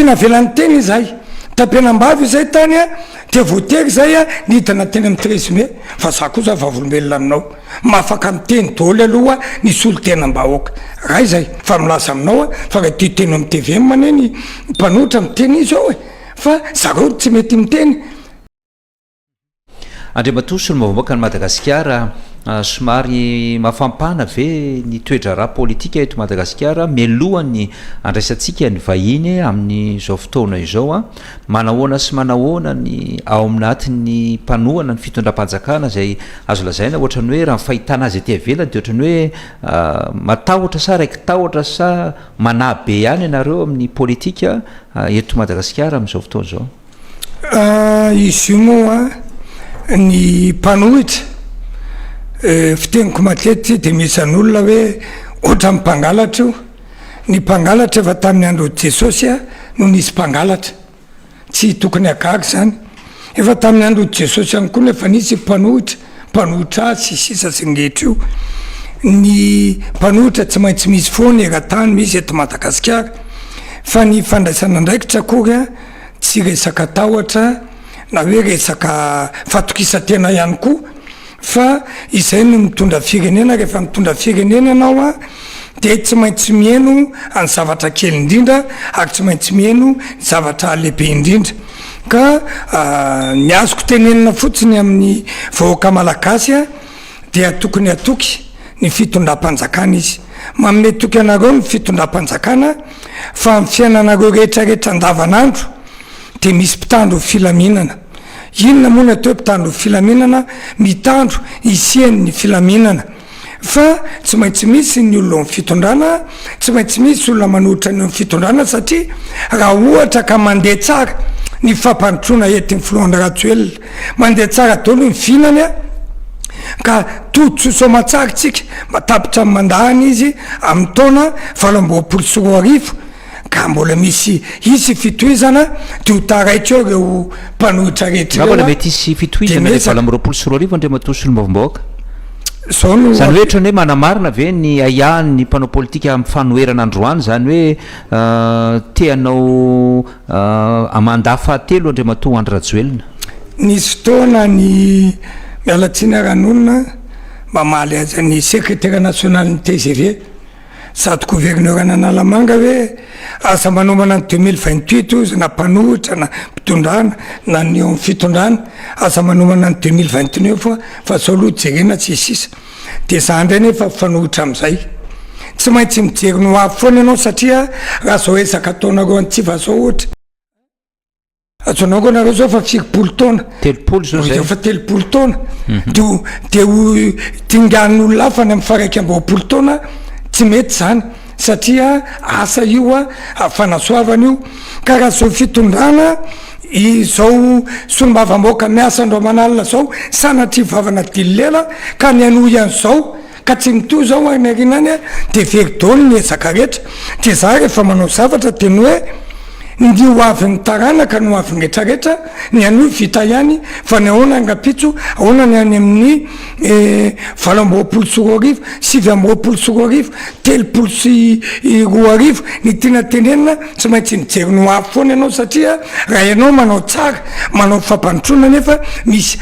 tsy navelany teny izay tampianambavy izay tany a de voatery zay a nidana teny amin'ny trésime fa za koa za vavolombelona aminao mahafaka miteny dôly aloha nisy olo tena mbahoaka raha izay fa milaza aminao a fa raha ty teny amin'ny tvm maneny mpanotra miteny izy ao e fa zareo tsy mety miteny. Andriamatoso ny mavamoaka ny Madagasikara somary mafampana ve ny toetra raha politika eto Madagasikara mialohany andraisantsika ny vahiny amin'ny zao fotoana izao a manahoana sy manahoana ny ao aminatiny mpanohana ny fitondram-panjakana zay azo lazaina ohatrany hoe raha fahitana azy aty avelany de ohatrany hoe matahotra sa raiky tahotra sa manabe ihany ianareo amin'ny politika eto Madagasikara amin'izao fotoana zao. Izy io moa ny mpanohitra fiteniko matety de misy an'olona hoe ohatra mpangalatra io ny mpangalatra efa tamin'ny andro Jesosy a no nisy mpangalatra tsy tokony agaga zany efa tamin'ny andro Jesosy ihany koa nefa nisy mpanohitra sy sisa syngetra io ny mpanohitra tsy maintsy misy foana era-tany misy eto Madagasikara fa ny fandraisana ndraikitra akory a tsy resaka tahotra na hoe resaka fatokisantena ihany koa fa izay no mitondra firenena rehefa mitondra firenena ianao a de tsy maintsy mieno any zavatra kely indrindra ary tsy maintsy mieno zavatra lehibe indrindra ka ny azoko tenenina fotsiny amin'ny vahoaka malagasy a dia tokony atoky ny fitondram-panjakana izy manome toky anareo ny fitondram-panjakana fa amin'ny fiainanareo rehetrarehetra andavanandro de misy mpitandro filaminana. Inona moa atao mpitandro filaminana mitandro isiany ny filaminana fa tsy maintsy misy ny olona fitondrana tsy maintsy misy olona manohitra ny fitondrana satria raha ohatra ka mandeha tsara ny fampanotrona entin'ny filohandra ratsoelona mandeha tsara daholo ny vinany a ka totsosomatsara tsika matapitra amin'ny mandahany izy amin'ny taona 2024 ka mbola misy isy fitohizana de ho taraitra eo reo mpanohitra rehetra mbola mety isy fitohizana rehefa 2024 Andriamatoso ny mavomboaka zao no zany hoe ohatrany hoe manamarina ve ny ayahan'ny mpanao politika amin'ny fanoherana androany zany hoe teanao amanda fahatelo Andriamatoa Andry Rajoelina nisy fotoana ny mialatsiny aran'olona mamaly azy ny secrétaire national ny TGV sady gouverneur Analamanga hoe asa manomana ny 2028 izy na mpanohitra na mpitondrana na ny eo fitondrana asa manomana ny 2029 fa sao aloha jerena tsy sisa de za ndray nefa fanohitra am'izay tsy maintsy mijery no avy foana ianao satria raha zao esaka ataonareo antsiva zao ohatra azonao ko nareo zao fa 20 taona fa 30 taona de ho tingan'olona hafa ny amin'ny faraiky ambopolo taona tsy mety zany satria asa io a fanasoavana io ka raha zao fitondrana izao solombavam-boaka miasa andro manalina zao sanatry vavana dililela ka ny anohy an'izao ka tsy mito zao anyrinany a de veridôly ny ezaka rehetra de za rehefa manao zavatra de ny hoe ny ho avy ny taranaka no avy rehetrarehetra ny anohy vita ihany fa ny ahoana angapitso ahoana ny any amin'ny 20 9 3 ny tiana tenenina tsy maintsy mijery no avy foana ianao satria raha ianao manao tsara manao fampanotrona nefa misy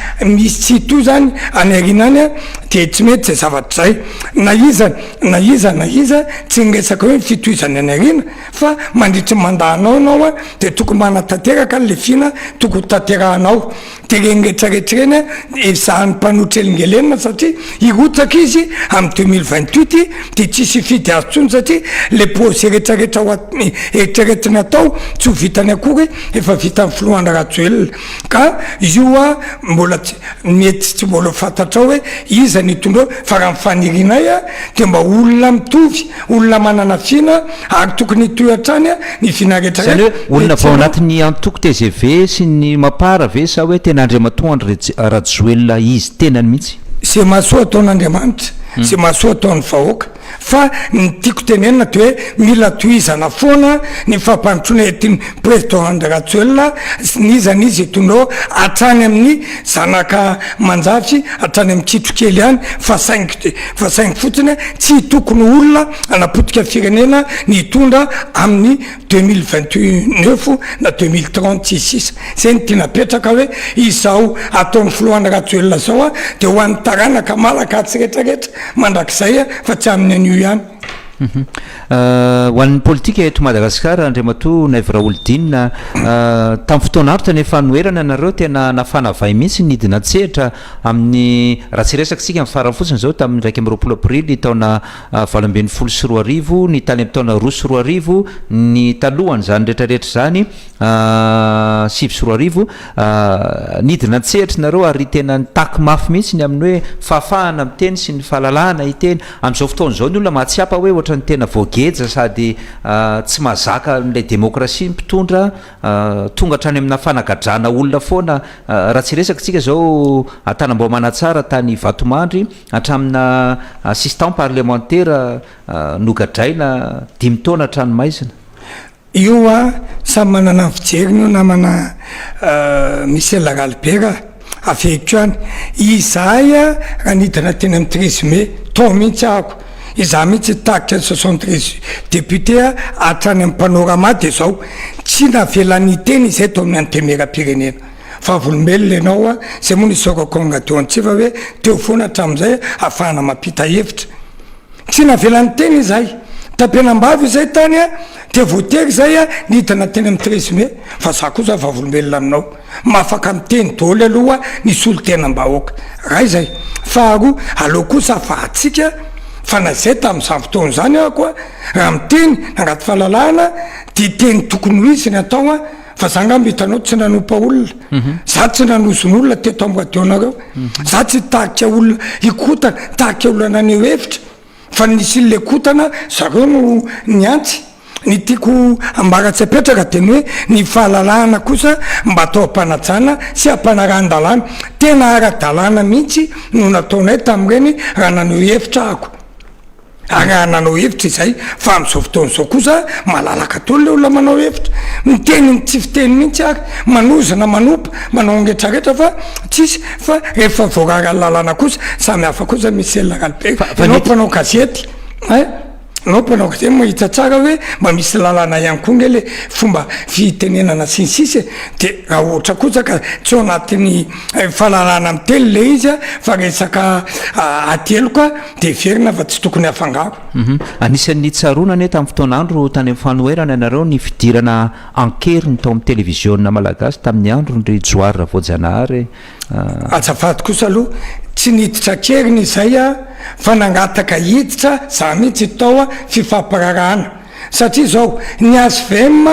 tsy to zany any arinany a de tsy mety zay zavatra zay na iza tsy nresaka hoe fitohizany any arina fa mandritry mandahanao ianao a de tokony manatanteraka le fina tokony tanterahanao de reny rehetrarehetra reny a zahan'ny mpanohitra elingelenina satria irotsaka izy amin'ny 2028 de tsisy fidy azo tsony satria le projet rehetrarehetra eritreretiny atao tsy ho vitany akory efa vita amin'ny filohandra Rajoelina ka io a mbola mety tsy mbola fantatra hoe iza ny tondreo fa raha mifanirinay a de mba olona mitovy olona manana fina ary tokony hitohatrany a ny fina rehetrarehetra olona vao anatin'ny antoko TGV sy ny mapara ve sa hoe tena Andriamatoa Andry Rajoelina izy tenany mihitsy zay mahasoa ataon'Andriamanitra sy mahasoa ataon'ny vahoaka fa ny tiako tenenina de hoe mila toizana foana ny fampanotrona etiny président Ratsuela nizany izy etondreo hatrany amin'ny zanaka manjafy hatrany amin'ny kitrokely ihany fa saingy fotsiny tsy tokony olona anapotika firenena ny tondra amin'ny 2029 na 2030 tsisisa zay ny tianapetraka hoe izao ataon'ny filohan'ny Ratsuela zao a de ho an'ny taranaka malaka tsy rehetrarehetra mandrakizay a fa tsy amin'ny an'io ihany. Ho an'ny politika eto Madagasikara Andriamatoa Naivo Olodinina tamin'ny fotoana andro tany efa noerana nareo tena nafana vai mihitsy nidina tsehatra amin'ny raha tsy resaky sika amin'ny farany fotsiny zao tamin'ny 20 aprily taona 2024 ny tany amin'ny taona 2024 ny talohany zany rehetrarehetra zany 2024 nidina tsehatra nareo ary tena nitaky mafy mihitsy ny amin'ny hoe fahafahana amin'ny teny sy ny fahalalahana iteny amin'izao fotoana zao ny olona mahatsiapa hoe ohatrany tena voageja sady tsy mahazaka n'ilay demokrasia mpitondra tonga hatrany amina fanagadrana olona foana raha tsy resaka tsika zao Antanambaomanatsara tany Vatomandry hatramina assistant parlementaire nogadraina 5 taona hatranomaizina. Io a samy manana ny fijeriny io namana Michel Ralbert aveko any izahay a raha nidina teny amin'ny 13 mai tao mihitsy ahako izaho mihitsy takitra 73 député a hatrany amin'ny panorama de zao tsy navelany teny izay tao amin'ny antemera-pirenena fa volombelona ianao a zay moa nisorakonga teo antsiva hoe teo foana hatramin'izay ahafahana mampita hevitra tsy navelany teny izay tapenambavy izay tany a de voatery zay a nidina teny amin'ny 13 mai fa za kosa fa volombelona aminao mafaka miteny dôly aloha nisy olo tena mbahoaka raha izay faharoa aleo kosa fa atsika fa na zay tamin'izany fotoana zany ako a raha miteny nangady fahalalahana de teny tokony ho izy ny atao a fa za ngambo hitanao tsy nanompa olona za tsy nanoson'olona teto amin'ny radionareo za tsy tahaka olona ikotana tahaka olona naneo hevitra fa nisy le kotana zareo no niantsy ny tiako ambaratsy apetraka teny hoe ny fahalalahana kosa mba atao ampanajana sy ampanarahan-dalàna tena ara-dalàna mihitsy no nataonay tamin'ireny raha naneo hevitra ako ary nanao hevitra izay fa amin'izao fotoana zao kosa malalaka tolo le olona manao hevitra miteniny tsy fiteny mihitsy ary manozana manompa manao angetrarehetra fa tsisy fa rehefa voarara lalàna kosa samy hafa kosa Michel Ralbert anao mpanao gazety anao mpanao gazety mahita tsara hoe mba misy lalàna ihany koa nge le fomba fitenenana sinsisy de raha ohatra kosa ka tsy ao anatin'ny fahalalana mitely le izy a fa resaka atelo ka de verina fa tsy tokony hafangaro. Anisan'ny tsaronany tamin'ny fotoan'andro tany amin'ny fanoherana ianareo ny fidirana ankeriny tao amin'ny televisiona malagasy tamin'ny androny Joara Voajanahary azafady kosa aloha tsy niditra keriny izay a fa nangataka hiditra za mihitsy tao a fifampararahana satria zao ny ASVM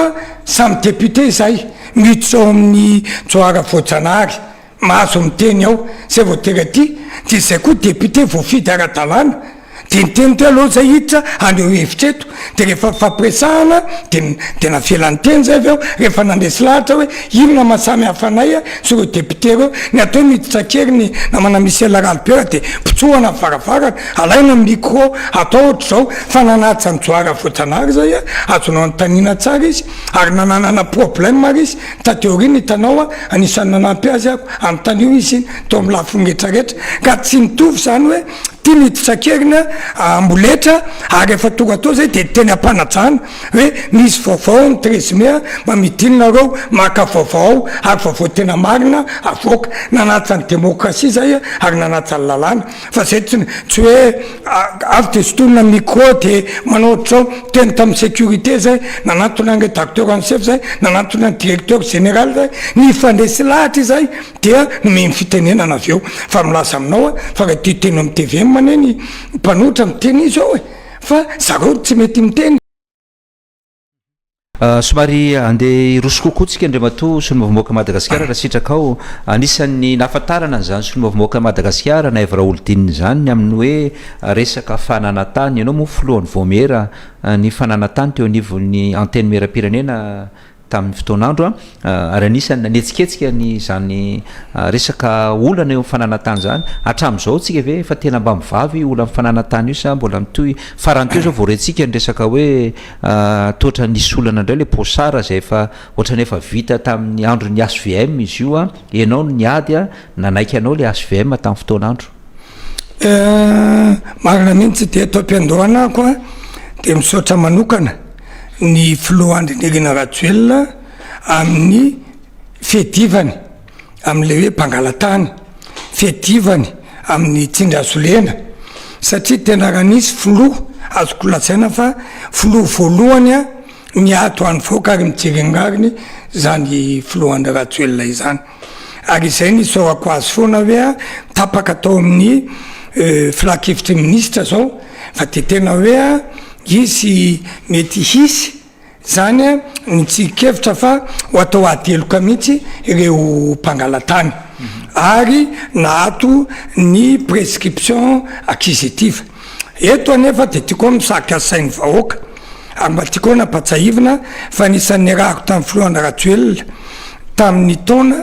samy député izay miditra ao amin'ny Joara Voajanahary mahazo miteny ao zay voatery aty de zay koa député voafidy ara-dalàna de niteny teo aloha zay hiditra aneo hevitra eto de rehefa fampiresahana de navelany teny zay avy ao rehefa nandresy lahatra hoe inona mahasamy hafanay a sy reo député reo ny atao miditra keriny namana Michel Ralbert de pitsohana varavarana alaina micro atao ohatra zao fa nanatsy ny Joara Voajanahary zay a azonao antanina tsara izy ary nananana problème ary izy tateoriny hitanao a anisan'ny nanampy azy ako amin'ny tanio izy tao amin'ny lafiny rehetrarehetra ka tsy mitovy zany hoe ty miditra kerina amboletra ary efa tonga atao zay de teny ampanajana hoe misy vaovao ny 13 mai mba midinina reo maka vaovao ary vaovao tena marina avoaka nanatsa ny demokrasia zay ary nanatsa ny lalàna fa zay tsy hoe avy de sotonina micro de manao ohatrao teny tamin'ny sécurité zay nanatona ny rédacteur en chef zay nanatona ny directeur général zay ny fandresy lahatra izay dia nomeny fitenenana avy eo fa milaza aminao fa raha ty teny amin'ny TVM maneny mpanotra miteny izy ao fa zareo tsy mety miteny. Somary andeha rosokokotsika Andriamatoa solombavamboaka Madagasikara raha sitraka ao anisan'ny nahafantarana an'izany solombavamboaka Madagasikara Naivo Olodinina zany amin'ny hoe resaka fananatany ianao moa filohan'ny voamera ny fananatany teo anivon'ny antenne mera-pirenena tamin'ny fotoan'andro ary anisany nanetsiketsika ny zany resaka olana eo mifananatany zany hatramin'izao tsika ve efa tena mba mivavy olana mifananatany io sa mbola mitoy farany teo zao voarentsika ny resaka hoe toatra nisy olana indray le posara zay efa ohatrany efa vita tamin'ny andro ny SVM izy io a ianao niady a nanaiky anao le SVM tamin'ny fotoan'andro marina mihitsy de eto am-piandohanako a de misaotra manokana ny filohandry Irina Rajoelina amin'ny fiadivany amin'le hoe mpangalatany fiadivany amin'ny Tsindrasolena satria tena raha nisy filoha azoko lasaina fa filoha voalohany a miato any voaka ary mijerengariny zany filohandry Rajoelina izany ary izay nisaoako azy foana hoe a tapaka atao amin'ny filakevitry ministra zao fa de tena hoe a izy mety hisy zany a nitsikevitra fa ho atao adeloka mihitsy ireo mpangalatany ary nahato ny prescription acquisitive eto anefa de tiako misaky asain'ny vahoaka ary mba tiako nampatsahivina fa nisan'ny rako tamin'ny filohandry Rajoelina tamin'ny taona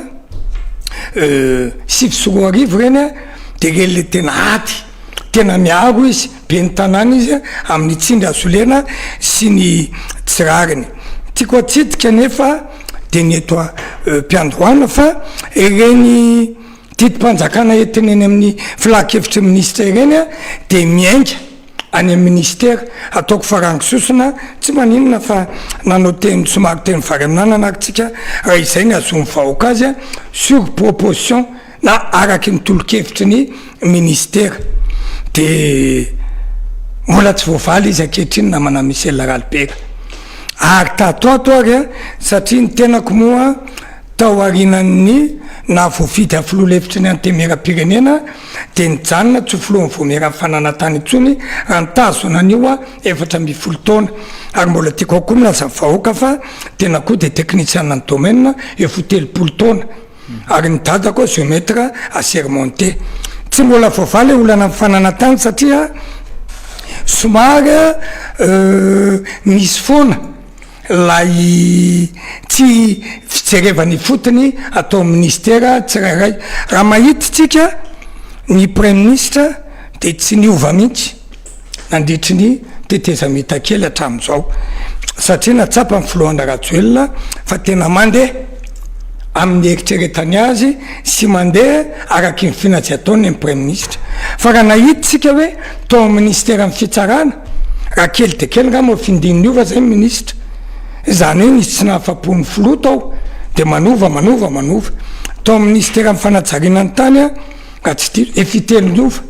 2024 reny a de rele tena aty tena miaro izy be ny tanàna izy amin'ny Tsindrasolena sy ny tsirariny tiako atsidika nefa de ny eto mpiandohana fa ireny titim-panjakana entiny eny amin'ny filakevitry ministra ireny a de miainga any amin'ny ministère ataoko farangisosina tsy maninona fa nanao teny somary teny vary aminana atsika raha izay ny azon'ny vahoaka azy a sur proposition na araky ny tolo-kevitry ny ministère de mbola tsy voavaly izy ankehitriny namana Michel Ralbert ary tatoato ary a satria ny tenako moa tao arinan'ny na voavidy a filoha-levitry ny antemeram-pirenena de nijanona tsy filohan'ny voamera fananatany intsony raha nitazona an'io a 4 taona ary mbola tiako akoa milaza vahoaka fa tena koa de technicien-na ny domaine 70 taona ary ny dadako géomètre assermonté tsy mbola voavaly olana mifananatany satria somary misy foana lay tsy fijerevany fotony atao ministère tsirairay raha mahititsika ny premier ministre de tsy niova mihitsy nandritry ny tetezamita kely hatramin'izao satria natsapa ny filohandry Rajoelina fa tena mandeha amin'ny eritreretany azy sy mandeha araky ny finatsy ataony ny premier ministre fa raha nahititsika hoe tao ministère amin'ny fitsarana raha kely de kely raha moa findininiova zay ministre zany hoe nisy tsy nahafapon'ny filoha tao de manova tao ministère amin'ny fanajariana ny tany a ka tsy ti efiteloniova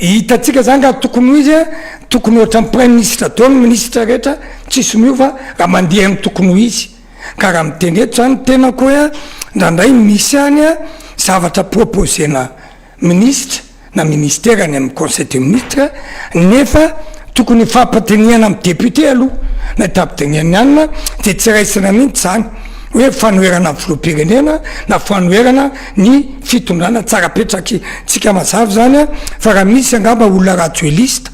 hitatsika zany raha tokony ho izy a tokony ohatra ny premier ministre dao ny ministre rehetra tsisy miova raha mandeha ny tokony ho izy ka raha miteny eto zany tena koa hoe ndrandray misy any a zavatra proposena ministre na ministère any amin'ny conseil des ministres nefa tokony fampateniana amin'ny député aloha na tapiteniany anina de tsy raisina mihitsy zany hoe fanoerana amin'ny filoham-pirenena na fanoerana ny fitondrana tsarapetraky tsika mazavy zany a fa raha misy angamba olona rajoelista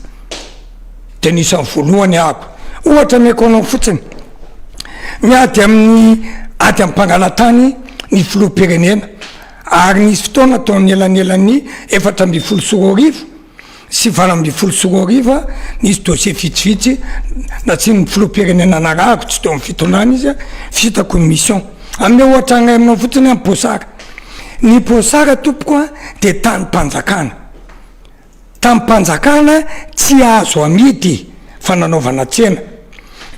de nisan'ny voalohany ako ohatra meko anao fotsiny miady amin'ny ady amin'ny mpangalatany ny filoham-pirenena ary nisy fotoana ataony elanelan'ny 4 sy 20 nisy dossier vitsivitsy na tsy ny filoham-pirenena narahako tsy tao amin'ny fitondrana izy a fitako ny mission amin'ny ohatra agnay aminao fotsiny amin'ny posara ny posara tompoko a de tany-mpanjakana tsy azo amidy fananaovana tsena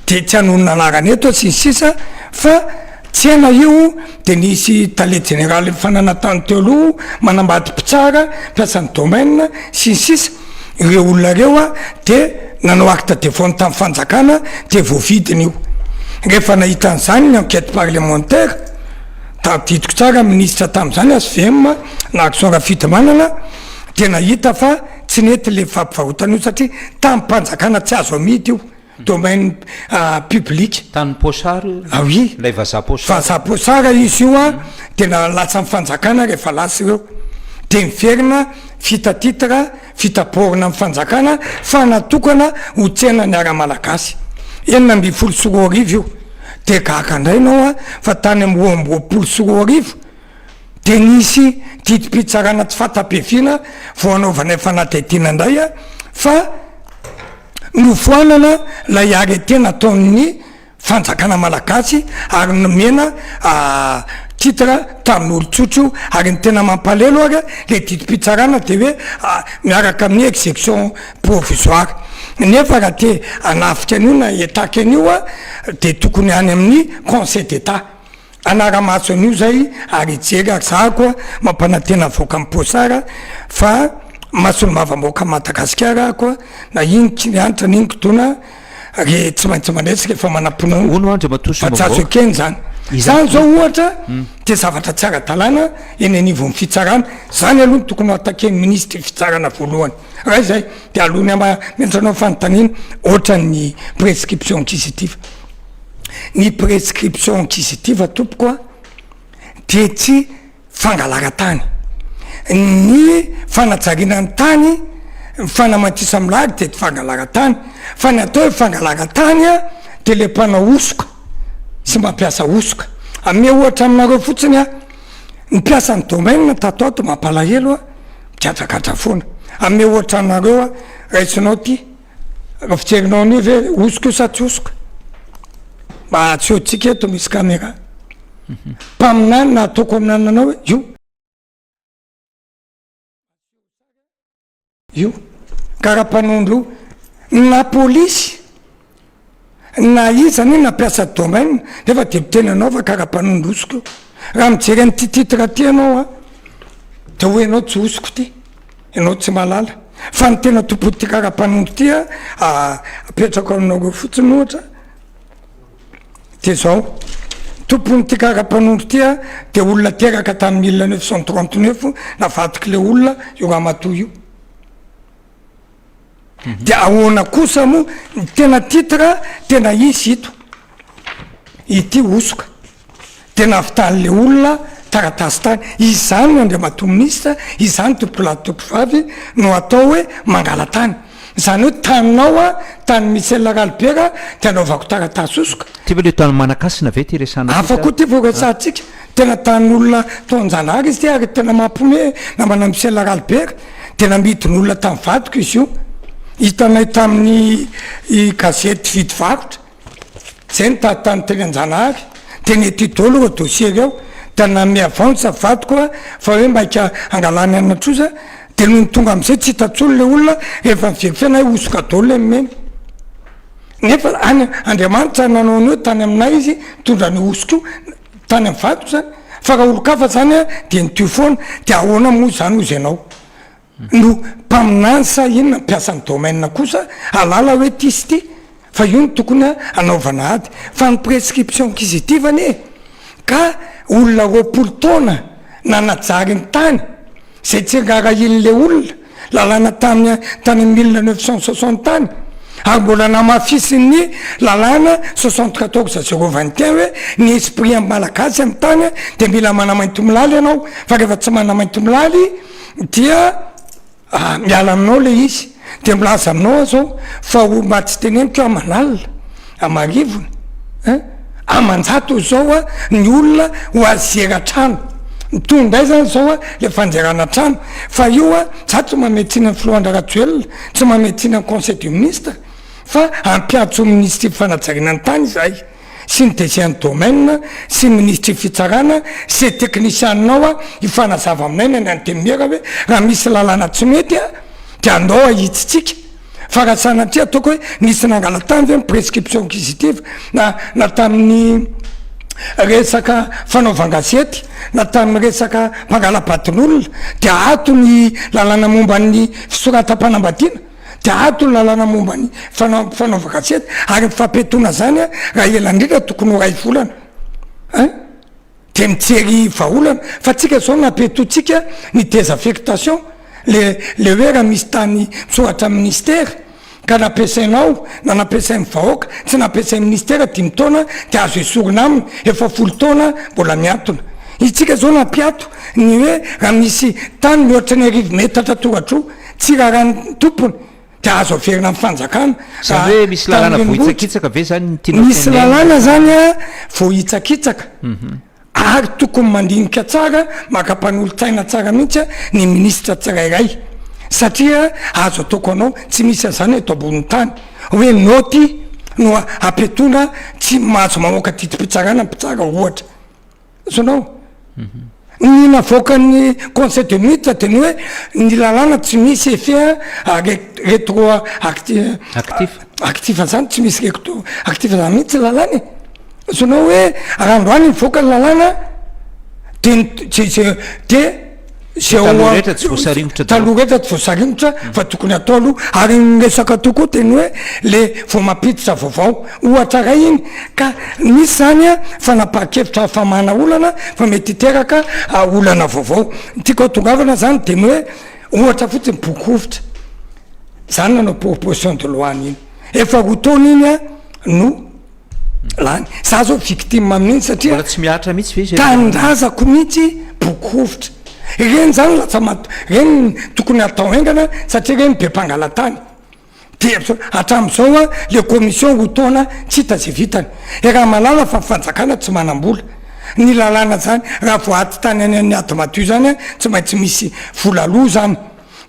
de tsy hanonona anarany eto sy ny sisa fa tsena io de nisy tale général fananatany teo aloha manambady mpitsara mpiasan'ny domaine sy ny sisa ireo olona reo a de nanao acte de vente tamin'ny fanjakana de voavidiny io rehefa nahitan'izany ny enquête parlementaire tadidiko tsara ministre tamin'izany SVM na action rafidimanana de nahita fa tsy nety le fampivarotana io satria tamin'ny mpanjakana tsy azo amidy io domaine public tany posary oui lay vaza posara izy io a de nalatsa amin'ny fanjakana rehefa lasy ireo de miverina fita titre fitaporina amin'ny fanjakana fa natokana ho tsena ny ara-malagasy 24 io de gaka indray nao a fa tany amroamboapolo sy roa arivo de nisy ditipitsarana tsy fatapeviana voanaovana fanatahitiana indray a fa nofoanana lay arrêté nataon'ny fanjakana malagasy ary nomena titre tamin'olotsotro ary ny tena mampalelo ary le ditipitsarana de hoe miaraka amin'ny exécution provisoire nefa raha te anafika an'io na etaka an'io a de tokony any amin'ny conseil d'état anara-maso an'io zay ary jery ary za koa mampanantena voaka am'posara fa masony mavamboaka Madagasikara koa na iniky nianitra n'iniko tona re tsy maintsy mandresy rehefa manamponaatsatso ekeny zany zany zao ohatra de zavatra tsy ara-dalàna eny anivon'ny fitsarana zany aloha ny tokony atakeny ministre fitsarana voalohany raha zay de alohany mentranao fanontaniana ohatra ny prescription inquisitive ny prescription inquisitive tompokoa de tsy fangalara-tany ny fanajariana ny tany fanamantisa milary de ty fangalara-tany fa ny atao hoe fangalara-tany a de le mpanao osoka sy mampiasa osoka ame ohatra aminareo fotsiny a ny piasa ny domaine tatoato mampalahelo a migadrakatra foana ame ohatra aminareo a raisinao ty raha fijerinao anio ve osoka io sa tsy osoka mba tsy otsika eto misy caméra mpaminany na ataoko aminananao hoe io karaha-mpanondro na polisy na izany nampiasa domaine nefa de mitenanao fa karaha-mpanondro osoko raha mijery an'ty titre ty anao a de ho ianao tsy osoko ty ianao tsy malala fa ny tena tompony ty karaha-mpanondro ty a apetrako aminareo fotsiny ohatra de zao tompony ty karaha-mpanondro ty a de olona teraka tamin'ny 1939 navadiky le olona io ramatoa io de ahoana kosa mo ny tena titre tena izy ito ity osoka tena avitan'le olona taratasy tany izany andriamatoa ministre izany tompolahy tompovavy no atao hoe mangala tany zany hoe taninao a tany misy elaralibera de anaovako taratasy osoka ty va le tany manakasina ve ty resana afa koa ty voresantsika tena tanin'olona taonjanahary izy ty ary tena mampome namana misy elaralibera de namidin'olona tamin'ny vadiko izy io hitanay tamin'ny gazety vidy varotra zay ny tatany teny-anjanahary de nety dolo ro dossier reo de name avance vadiko fa hoe maika angalany anatrosa de noho ny tonga am'izay tsy hitatsolo le olona efa miverifena hoe osoka dolo le mimeny nefa any Andriamanitra nanao ny hoe tany aminay izy tondra ny osoko io tany amin'ny vadiko zany fa raha olo-kafa zany a de nitio foana de ahoana moa zany ozy ianao no mpaminany sa inona mpiasany domaine kosa alala hoe ty sy ty fa io ny tokony anaovana ady fa ny prescription inquisitive ane ka olona roapolo taona nanajary ny tany zay tsy ngara in'le olona lalàna tany 1960 tany ary mbola namafisin'ny lalàna 74/021 hoe ny esprit amin'ny malagasy amin'ny tany de mila manamainto milaly ianao fa rehefa tsy manamainto milaly dia miala aminao le izy de milaza aminao zao fa o mba tsy teneniko amanalina amarivony amanjato zao a ny olona ho azera trano mitondray zany zao a le fanjerana trano fa io a za tsy mametsina ny filohandrarajoelona tsy mametsina ny conseil du ministre fa ampiatso ministre fanajariana ny tany zay sy ny deuxième domaine sy ministre fitsarana sy technicianinao a ifanazava aminay ny anteminiera hoe raha misy lalàna tsy mety a de andao ahitsitsika fa raha sanatria ataoko hoe nisy nangala tany ve prescription inquisitive na tamin'ny resaka fanaovan-gazety na tamin'ny resaka mpangalabadin'olona de ato ny lalàna momba ny fisoratam-panambadiana de ato ny lalàna momba ny fanaova-gazety ary mifampetona zany a raha elandrindra tokony ho ray volana de mijery vaolana fa tsika zao nampetotsika ny désaffectation le hoe raha misy tany misoratra ministère ka nampiasainao na nampiasain'ny vahoaka tsy nampiasain'ny ministère 10 taona de azo esorina aminy efa 10 taona mbola miatona itsika zao nampiato ny hoe raha misy tany mihoatra ny arivo metatra toratro tsy raha rany tompony de azo averina amin'ny fanjakana zany hoe misy lalàna vohitsakitsaka ve zany misy lalàna zany a vohitsakitsaka ary tokony mandinika tsara makampanolotsaina tsara mihitsy a ny ministra tsirairay satria azo ataoko anao tsy misy an'izany eto amboniny tany hoe noty no apetona tsy mahazo mamoaka titipitsarana mpitsara ohatra zonao ny navoakany conseil de ministre teny hoe ny lalàna tsy misy effet rétro actif zany tsy misy rétro actif zany mihitsy lalàna zonao hoe randroany mivoaka ny lalàna de taloha rehetra tsy voasarimotra fa tokony atao aloha ary resaka tokoa teny hoe le vo mampiditra vaovao ohatra ray iny ka misy zany a fanapahakevitra famana olana fa mety iteraka olana vaovao tiako tongavana zany teny hoe ohatra fotsiny bokovitra zany nanao proposition de loi iny efa rotona iny a no lany za zao victime amin'iny satria tsy miatra mihitsy tandrazako mihitsy bokovitra reny zany lasa reny tokony atao haingana satria reny be mpangalatany de hatram'izao a le commission rotona tsy hita zay vitany raha malala fa fanjakana tsy manam-bola ny lalàna zany raha vo aty tany any ady matio zany a tsy maintsy misy volaloha zany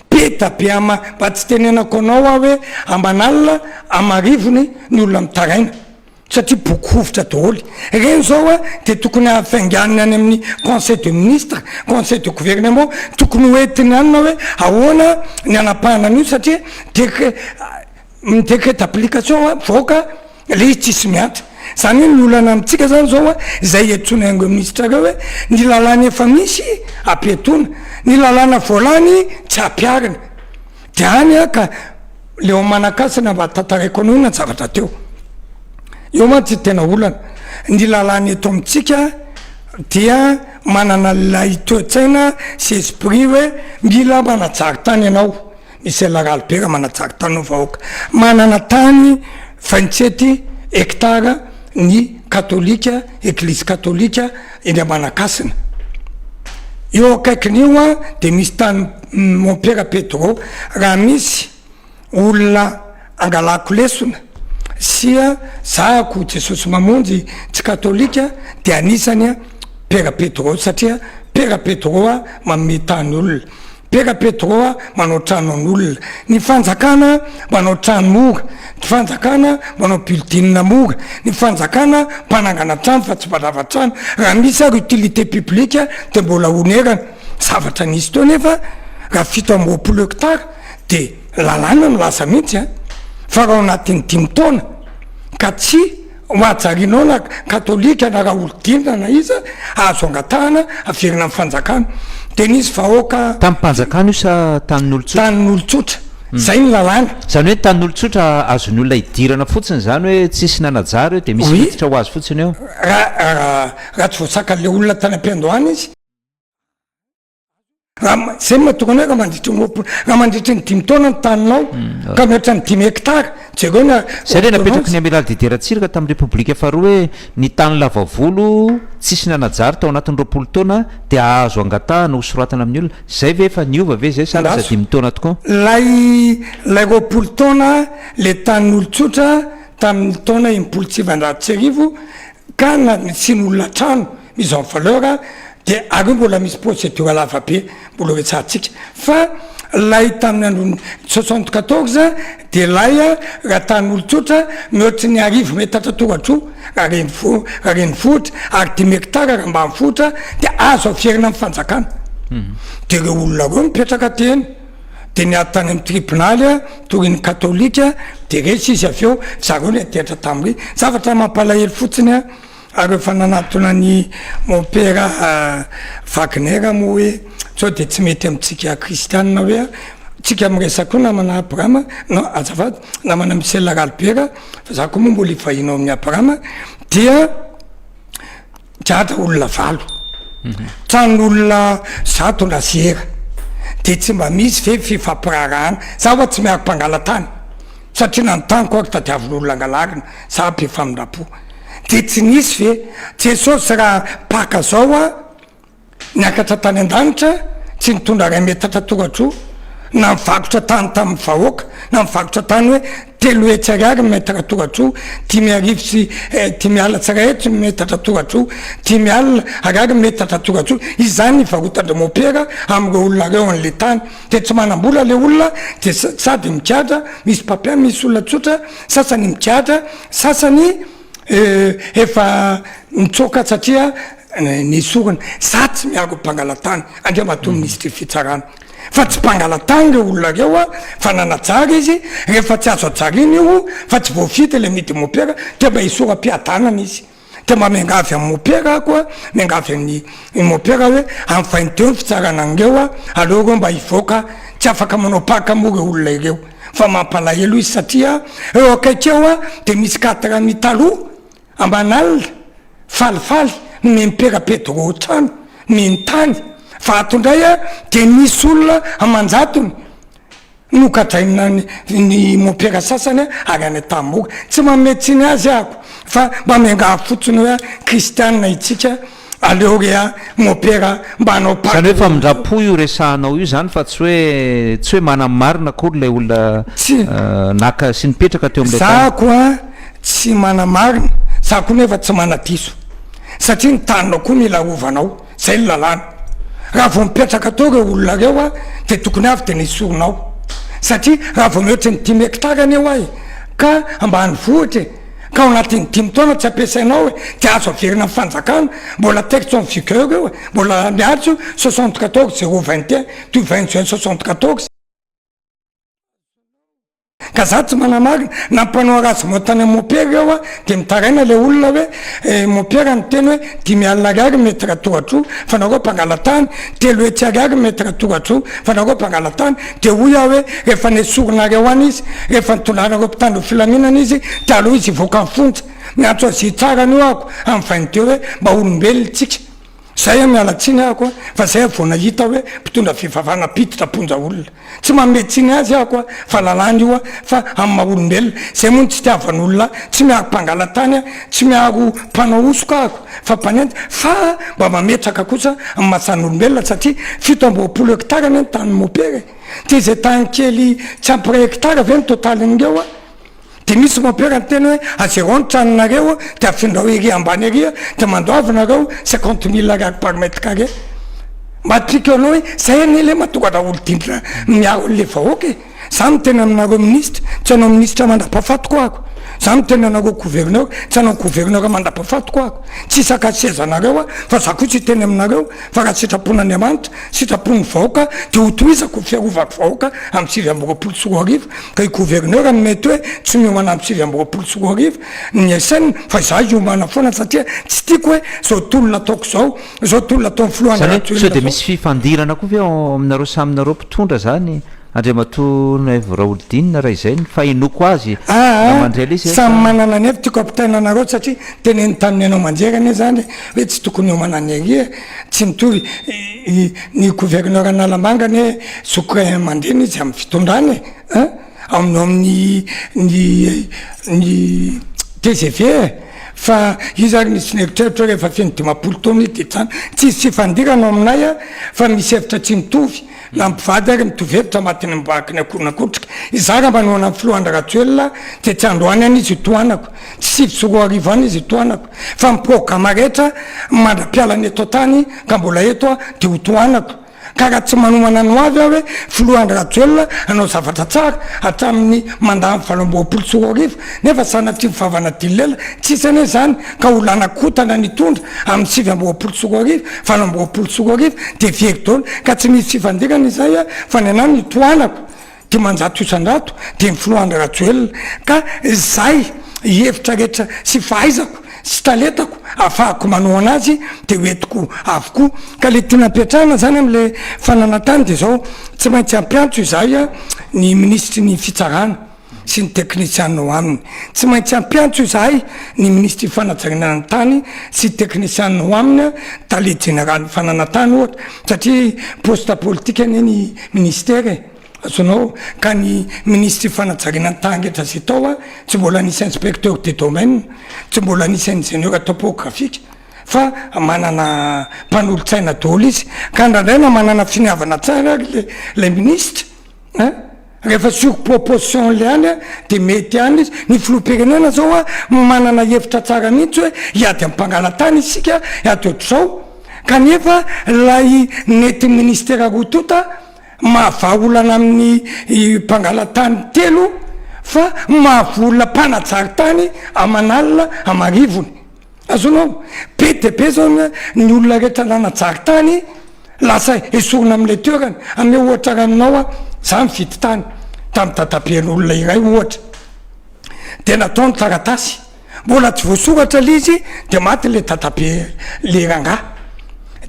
peta be mba tsy tenenako anao a hoe ambanalina amarivony ny olona mitaraina satria bokovitra daholy reny zao a de tokony afainganiny any amin'ny conseil de ministre conseil de gouvernement tokony hoentiny anina hoe ahoana ny anapahana an'io satria décret d'application voaka le izy tsisy miatra zany hoe ny olana amitsika zany zao a zay etsony aingo ministre reo hoe ny lalàna efa misy apetona ny lalàna voalany tsy apiarina de any a ka leo manakasina mba tantaraiko anao ina zavatra teo eo ma tsy tena olana ny lalàna eto amitsika dia manana lay toe-tsaina sy esprit hoe mila manajary tany ianao misy larali be raha manajary tany vahoaka manana tany 27 hectara ny katolika eglizy katolika eny Manakasina eo akaikin'io a de misy tany mon père Pedro raha misy olona angalako lesona sia zahako Jesosy mamonjy tsy katolika de anisany a père Pedro satria père Pedro a manome tany olona père Pedro a manao trano an'olona ny fanjakana manao trano mora ny fanjakana manao building mora ny fanjakana mpanangana trano fa tsy mpandrava trano raha misy ary utilité publique de mbola onerana zavatra nisy teo nefa raha fito amby roapolo hectara de lalàna no lasa mihitsy a fa raha anatin'ny 5 taona ka tsy hoajarinao na katolika na raha olodina na iza azo angatahana averina amin'ny fanjakana de nisy vahoaka tamin'ny mpanjakana io sa tanin'olotsotra zay ny lalàna zany hoe tanin'olotsotra azon'olona idirana fotsiny zany hoe tsisy nanajary de misy hiditra ho azy fotsiny eo raha tsy voasaka le olona tany am-piandohana izy zay mahatokany hoe raha mandritry ny 5 taona ny taninao ka mihoatra ny 5 hectara jereo zay le napetraka ny amiral de deratsiraka tamin'ny republika faharoa hoe ny tany lavavolo tsisy nanajary tao anatin'ny 20 taona de azo angatahana hosoratana amin'ny olona zay ve efa niova ve zay sa lasa 5 taona tokoa lay 20 taona le tanin'olotsotra tamin'ny taona 1990 ka sy n'olona trano mise en valeur de ary mbola misy procédure lava be mbola hoetsahantsika fa lay tamin'ny andro 74 de lay a raha tanin'olotsotra mihoatry ny arivo metatra toratro raha reny vohitra ary 10 hectara raha mba mivohitra de azo averina amin'ny fanjakana de reo olona reo mipetraka teny de ny ady tany amin'ny tribunaly a torin'ny katolika de resy izy avy eo zareo ny adehatra tam'ry zavatra mampalahelo fotsiny a ary efa nanatona ny mon père Wagner mo hoe sao de tsy mety amitsika kristianina hoe tsika miresaka koa namana Abrahama no azafady namana Michel Ralbert fa za koa moa mbola ivahinao amin'ny Abrahama dia dratra olona valo tranon'olona zato lasiera de tsy mba misy ve fifampirarahana za oa tsy miaro mpangalatany satria nanotaniko ary tadiavin'olona angalarina za be famindrapo de tsy nisy ve Jesosy raha paka zao a niakatra tany an-danitra tsy nitondra ray metatra toratro na mivakotra tany tamin'ny vahoaka na mivakotra tany hoe telo etsariary metatra toratro 10 sy 10 tsiraetsy metatra toratro 10 ariary metatra toratro izany varotandra mopera am'ireo olona reo an'le tany de tsy manambola le olona de sady mikiatra misy papia misy olona tsotra sasany mikiatra sasany efa mitsoka satria ny sorona sa tsy miaro mpangalatany andria mato ministry fitsarana fa tsy mpangalatany le olona reo a fa nanajary izy rehefa tsy azo ajary iny io fa tsy voafity le midy mopera de mba isora-piadanana izy de mba miangavy amin'ny mopera koa miangavy amin'ny mopera hoe amin'ny fainteo ny fitsarana an'ireo a aleo reo mba hivoaka tsy afaka manao paka moa re olona ireo fa mampalahelo izy satria eo akaikeo a de misy 4 mitaloha ambanalina falifaly ny mipera pedro trano mintany fa atondray a de misy olona amanjatony nokadraina ny mopera sasany ary any tamoka tsy mametsiny azy ako fa mba miangavy fotsiny hoe kristianina itsika aleo rea mopera mba hanao zany hoe fa mindrapo io resahanao io zany fa tsy hoe manamarina akory lay olona naka sy nipetraka teo am'le za koa tsy manamarina za koa nefa tsy manadiso satria ny taninao koa mila ovanao zay ny lalàna raha vo mipetraka tao re olona reo a de tokony avy de nisoronao satria raha vo mihoatra ny 10 hektarany eo ay ka ambany vohitra ka ao anatin'ny 10 taona tsy ampiasainao hoe de azo averina fanjakana mbola texte en vigueur eo mbola miatso 74 021 du 20 juin 74 ka za tsy manamarina nampanao razy motany a mopera eo a de mitaraina le olona hoe mopera ny teny hoe 10 ariary metra toratro fa nareo mpangalatany 3 etsy ariary metra toratro fa nareo mpangalatany de hoy aho hoe rehefa nesoronareo any izy rehefa nitonarareo mpitandro filaminana izy de aloha izy ivoaka ny fonja miantso azy tsarany io ako amin'ny vainiteo hoe mba olombelona tsika zay a mialatsiny ahako a fa zay vo nahita hoe mpitondra fivavana pititra ponja olona tsy mametsiny azy ahako a fa lalàny io a fa amin'ny maha olombelona zay moa ny tsy tiavan'olona tsy miaro mpangalatany a tsy miaro mpanao osoka ahako fa mpanenty fa mba mametraka kosa amin'ny mahasan'olombelona satria 17 hektara ny tany mopera de zay tany kely tsy ampy hektara ve ny totalin'ireo a de misy mopera ny teny hoe azero ny tranonareo de afindrao ery ambany ery de mandoavinareo 50 000 ariary par mètre carré matrika anao hoe zay anyle matokatra olo dindra miaro an'le vahoaka e za miteny aminareo ministre tsy anao ministre mandra-pahafatoko ako za miteny anareo gouverneur tsy anao gouverneur mandra-pahafatoko ako tsy isaka sezanareo a fa za koa tsy teny aminareo fa raha sitrapon'Andriamanitra sitrapon'ny vahoaka de hotoizako fiarovako vahoaka amin'ny 7 ka i gouverneur mety hoe tsy miomana amin'ny 7 ny asainy fa za iomana foana satria tsy tiako hoe zao tolona ataoko zao tolona atao zany sao de misy fifandirana koa ve aminareo saminareo mpitondra zany andriamato raolodinina raha izay ny fahinoko azy mandray le samy manana ny evy tiako ampitaina anareo satria tena ny taniny anao manjerany zany hoe tsy tokony homana ny ary tsy mitovy ny gouverneur analamangany hoe zokra mandreny izy amin'ny fitondrany aminao amin'ny TGV fa io zany misy neritreritra rehefa feno 10 taona i de tsany tsisy fifandirana aminay a fa misy hevitra tsy mitovy na mpivady ary mitovy hevitra matiny mibahaki ny akoronakorotrika izara manoana amin'ny filohandraratsoelona de tsy androany any izy itoanako tsy 7 any izy itoanako fa miprograma rehetra mandra-pialany eto tany ka mbola eto a de hotoanako ka raha tsy manomana no avy aho hoe filohandraratsoelona anao zavatra tsara hatramin'ny mandamy 7 nefa sanatria mivavana dilela tsisany hoe zany ka olanakotana nitondra amin'ny 7 de very daola ka tsy misy fifandirana izay a fa ny anany nitoanako de manjato isandrato de ny filohandraratsoelona ka zay hevitra rehetra sy fahaizako sy taletako afahako manao anazy de hoetiko avokoa ka le tina ampiatrahana zany am'le fananatany de zao tsy maintsy ampiantso izay a ny ministry ny fitsarana sy ny teknisianao aminy tsy maintsy ampiantso izahay ny ministry fanajarinana ny tany sy teknisianao aminy a tale général fananatany ohatra satria poste politique any ny ministère azonao ka ny ministry fanajarinany tangetra zay tao a tsy mbola nisy inspecteur de domaine tsy mbola nisy ingénieur topographique fa manana mpanolo-tsaina daholo izy ka ndraindraina manana finiavana tsara ary le ministre rehefa surproposition le any a de mety any izy ny filoam-pirenena zao a manana hevitra tsara mihitsy hoe hiady ampangalatany isika hiady ohatr'izao kanefa lay nety ministera rotota mahavaolana amin'ny mpangalatany telo fa mahavola mpanajary tany amanalina amarivony azonao be de be zao ny olona rehetra nanajary tany lasa esorina am'le toerany ame ohatra raha aminao a za mividy tany tamin'ny dadaben'olona iray ohatra de nataony taratasy mbola tsy voasoratra le izy de maty le dadabe le rangah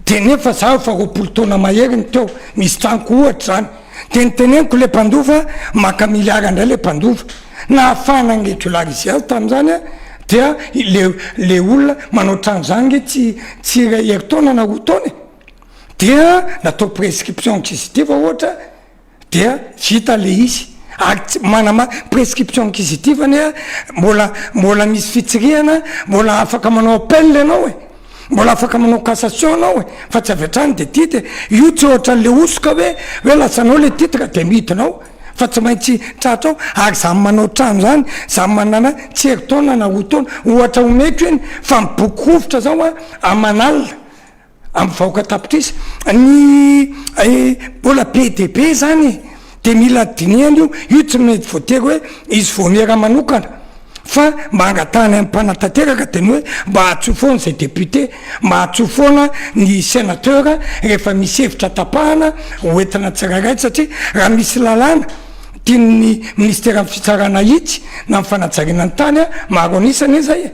de nefa za efa roapolo taona mahery ny teo misy tranoko ohatra zany de niteneniko le mpandova maka miliara indray le mpandova na afana ny régulariser azy tamin'izany a dia le olona manao trano zany tsy herintaona na roa taona dia natao prescription inquisitive ohatra dia vita le izy ary manama prescription inquisitive ane a mbola misy fitsirihana mbola afaka manao appel anao mbola afaka manao cassation anao fa tsy avy atrany de titre io tsy ohatra le osoka hoe lasanao le titre de midinao fa tsy maintsy tratrao ary zamy manao trano zany zamy manana tsy herintaona na roa taona ohatra omeko iny fa miboky rovitra zao a amanalina amy vahoaka tapitrisa ny mbola be de be zany de mila diniany io tsy mety voatery hoe izy voamera manokana fa mba angatahany amy mpanatanteraka de ny hoe mba atsofoana zay député mba atsofoana ny sénateur rehefa misy hevitra tapahana hoentina tsirairay satria raha misy lalàna tiany ministera amy fitsarana itsy na mifanajariana ny tany a maro anisany zay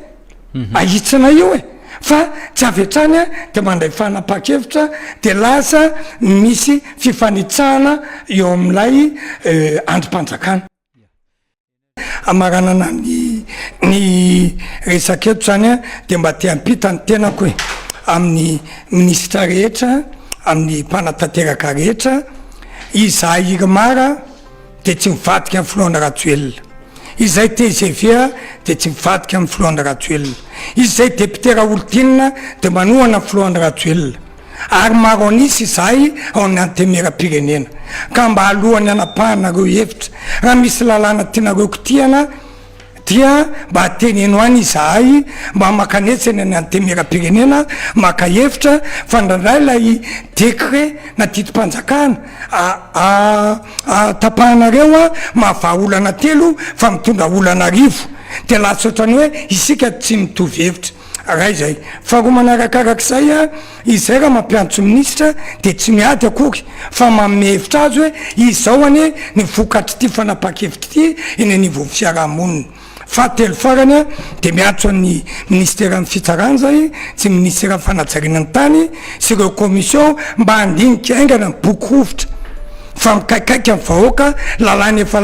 ahitsina io fa tsy avy atrany a de mandray fanapa-kevitra de lasa misy fifanitsahana eo am'ilay androm-panjakana amaranana ny resaketo zany a de mba te ampita ny tenako amin'ny ministra rehetra amin'ny mpanatanteraka rehetra iza irimara de tsy mivadika amin'ny filoana ratsoelona izay TGV de tsy mivadika amin'ny filoana ratsoelona izay député Raoltinina de manohana amin'ny filoana ratsoelona ary maro anisy zay ao ny antemera-pirenena ka mba alohany anapahanareo hevitra raha misy lalàna tianareo kitiana dia mba ateneno any izahay mba makanetsany ny antemera-pirenena maka hevitra fa ndraindray lay décret na tito-panjakana tapahanareo a mahavaolana telo fa mitondra olana rivo de lasa ohatrany hoe isika tsy mitovy hevitra ray zay fa ro manarakarak'izay a izay raha mampiantso ministra de tsy miady akory fa manome hevitra azy hoe izao ane ny vokatry ty fanapa-kevitra ty eny anivon'ny fiarahamonina fahatelo farany a de miatso an'ny ministera amin'ny fitsarana zay tsy ministera amin'ny fanajariana ny tany sy ireo commission mba handinika aingana ny boky rovitra fa mikaikaiky amin'ny vahoaka lalàny efa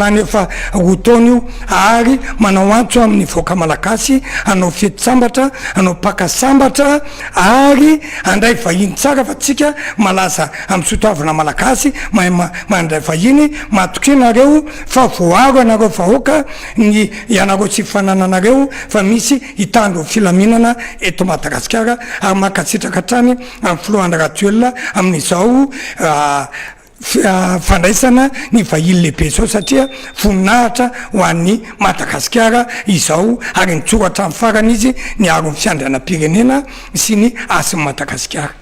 roa taona io ary manao antso amin'ny vahoaka malagasy anao fety sambatra anao paka sambatra ary andray vahiny tsara fa tsika malaza amin'ny sotoavina malagasy mandray vahiny matokynareo fa voaro anareo vahoaka ny ianareo tsy fanananareo fa misy hitandro filaminana eto Madagasikara ary makatsitraka hatrany amin'ny filoana ratsoelona amin'izao fandraisana ny vahiny lehibe zao satria voninahitra ho an'ny Madagasikara izao ary nitsoratra amin'ny farany izy ny aro ny fiandriana pirenena sy ny asin'ny Madagasikara